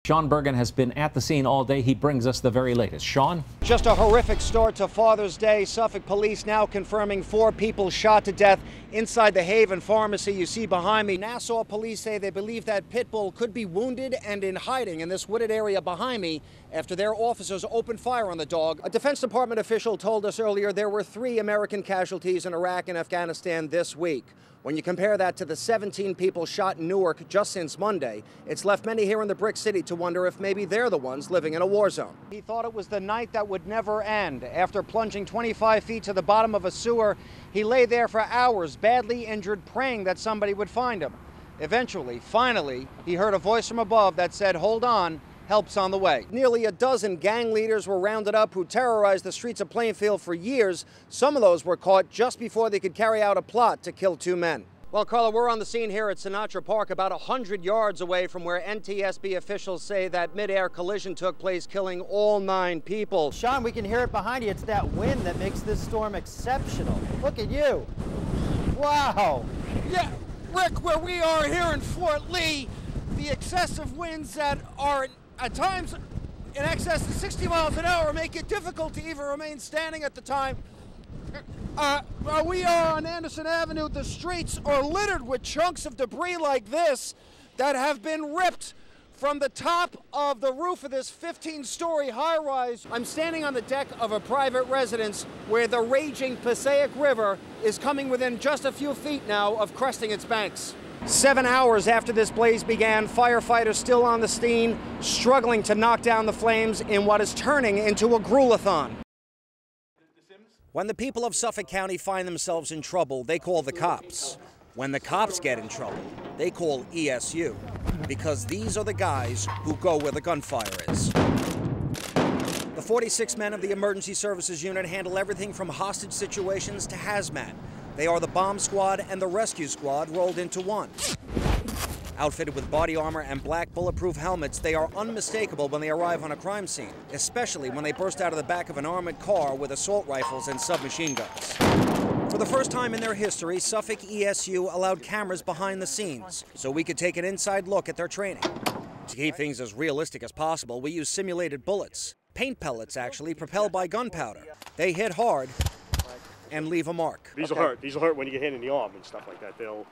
Sean Bergin has been at the scene all day. He brings us the very latest. Sean? Just a horrific start to Father's Day. Suffolk police now confirming 4 people shot to death inside the Haven Pharmacy you see behind me. Nassau police say they believe that pit bull could be wounded and in hiding in this wooded area behind me after their officers opened fire on the dog. A Defense Department official told us earlier there were 3 American casualties in Iraq and Afghanistan this week. When you compare that to the 17 people shot in Newark just since Monday, it's left many here in the Brick City to wonder if maybe they're the ones living in a war zone. He thought it was the night that would never end. After plunging 25 feet to the bottom of a sewer, he lay there for hours, badly injured, praying that somebody would find him. Eventually, finally, he heard a voice from above that said, "Hold on, help's on the way." Nearly a dozen gang leaders were rounded up who terrorized the streets of Plainfield for years. Some of those were caught just before they could carry out a plot to kill 2 men. Well, Carla, we're on the scene here at Sinatra Park, about 100 yards away from where NTSB officials say that mid-air collision took place, killing all 9 people. Sean, we can hear it behind you. It's that wind that makes this storm exceptional. Look at you. Wow. Yeah, Rick, where we are here in Fort Lee, the excessive winds that are at times in excess of 60 miles an hour make it difficult to even remain standing at the time. We are on Anderson Avenue. The streets are littered with chunks of debris like this that have been ripped from the top of the roof of this 15-story high-rise. I'm standing on the deck of a private residence where the raging Passaic River is coming within just a few feet now of cresting its banks. 7 hours after this blaze began, firefighters still on the scene, struggling to knock down the flames in what is turning into a gruel-a-thon. When the people of Suffolk County find themselves in trouble, they call the cops. When the cops get in trouble, they call ESU, because these are the guys who go where the gunfire is. The 46 men of the Emergency Services Unit handle everything from hostage situations to hazmat. They are the bomb squad and the rescue squad rolled into one. Outfitted with body armor and black bulletproof helmets, they are unmistakable when they arrive on a crime scene, especially when they burst out of the back of an armored car with assault rifles and submachine guns. For the first time in their history, Suffolk ESU allowed cameras behind the scenes so we could take an inside look at their training. To keep things as realistic as possible, we use simulated bullets. Paint pellets, actually, propelled by gunpowder. They hit hard and leave a mark. These will hurt. These will hurt when you get hit in the arm and stuff like that. They'll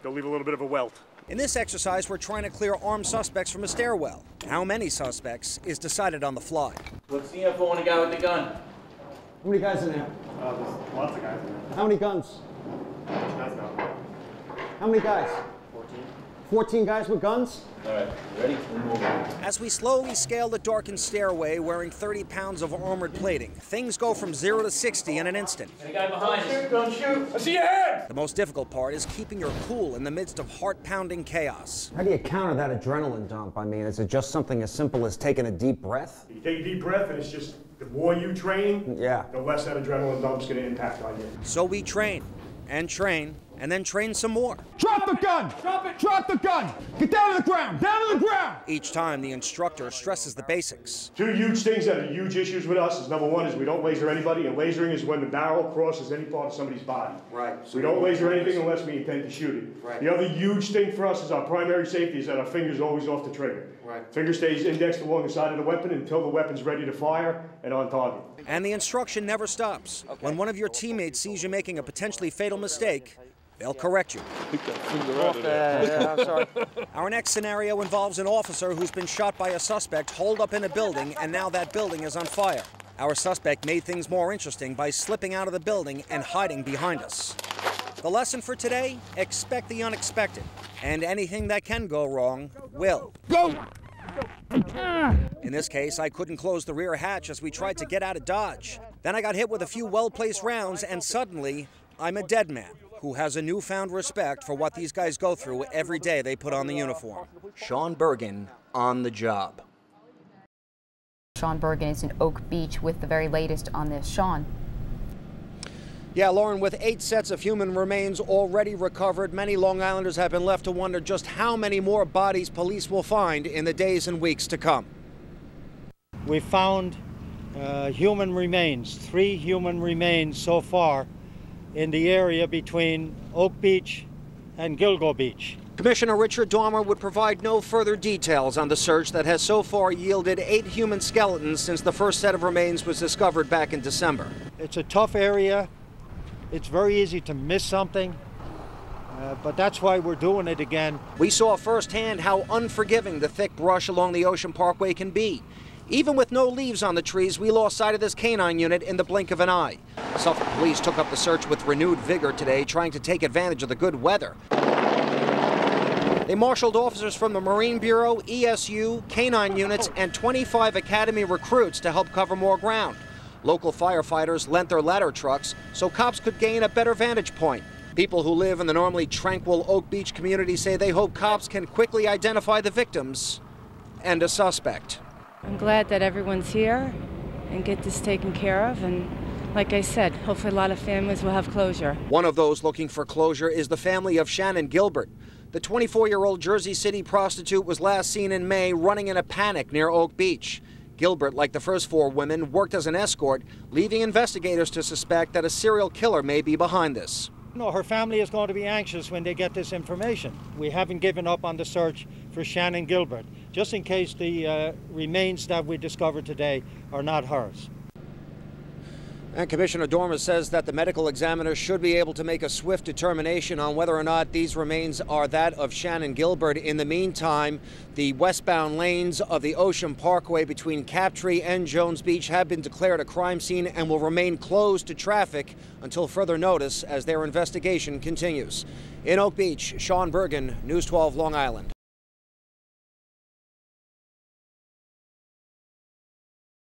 leave a little bit of a welt. In this exercise, we're trying to clear armed suspects from a stairwell. How many suspects is decided on the fly. What's the info on the guy with the gun? How many guys in there? There's lots of guys in there. How many guns? Guys now. How many guys? 14. 14 guys with guns? All right, ready? We'll move on. As we slowly scale the darkened stairway wearing 30 pounds of armored plating, things go from 0 to 60 in an instant. The guy behind us. Don't shoot! I see your head! The most difficult part is keeping your cool in the midst of heart-pounding chaos. How do you counter that adrenaline dump? I mean, is it just something as simple as taking a deep breath? You take a deep breath and it's just, the more you train, the less that adrenaline dump's going to impact on you. So we train, and then train some more. Drop the gun! Drop it! Drop the gun! Get down to the ground! Down to the ground! Each time, the instructor stresses the basics. 2 huge things that are huge issues with us is, number one, is we don't laser anybody, and lasering is when the barrel crosses any part of somebody's body. Right. So we don't laser anything unless we intend to shoot it. Right. The other huge thing for us is our primary safety is that our finger's always off the trigger. Right. Finger stays indexed along the side of the weapon until the weapon's ready to fire and on target. And the instruction never stops. Okay. When one of your teammates sees you making a potentially fatal mistake, they'll correct you. I'm sorry. Our next scenario involves an officer who's been shot by a suspect holed up in a building, and now that building is on fire. Our suspect made things more interesting by slipping out of the building and hiding behind us. The lesson for today, expect the unexpected. And anything that can go wrong will. Go! In this case, I couldn't close the rear hatch as we tried to get out of Dodge. Then I got hit with a few well-placed rounds, and suddenly, I'm a dead man who has a newfound respect for what these guys go through every day they put on the uniform. Sean Bergin on the job. Sean Bergin is in Oak Beach with the very latest on this. Sean. Yeah, Lauren, with 8 sets of human remains already recovered, many Long Islanders have been left to wonder just how many more bodies police will find in the days and weeks to come. We found human remains, 3 human remains so far in the area between Oak Beach and Gilgo Beach. Commissioner Richard Dormer would provide no further details on the search that has so far yielded 8 human skeletons since the first set of remains was discovered back in December. It's a tough area. It's very easy to miss something, but that's why we're doing it again. We saw firsthand how unforgiving the thick brush along the Ocean Parkway can be. Even with no leaves on the trees, we lost sight of this canine unit in the blink of an eye. Suffolk police took up the search with renewed vigor today, trying to take advantage of the good weather. They marshaled officers from the Marine Bureau, ESU, canine units, and 25 academy recruits to help cover more ground. Local firefighters lent their ladder trucks so cops could gain a better vantage point. People who live in the normally tranquil Oak Beach community say they hope cops can quickly identify the victims and a suspect. I'm glad that everyone's here and get this taken care of, and like I said, hopefully a lot of families will have closure. One of those looking for closure is the family of Shannon Gilbert. The 24-year-old Jersey City prostitute was last seen in May running in a panic near Oak Beach. Gilbert, like the first 4 women, worked as an escort, leaving investigators to suspect that a serial killer may be behind this. No, her family is going to be anxious when they get this information. We haven't given up on the search for Shannon Gilbert, just in case the remains that we discovered today are not hers. And Commissioner Dormer says that the medical examiner should be able to make a swift determination on whether or not these remains are that of Shannon Gilbert. In the meantime, the westbound lanes of the Ocean Parkway between Captree and Jones Beach have been declared a crime scene and will remain closed to traffic until further notice as their investigation continues. In Oak Beach, Sean Bergin, News 12 Long Island.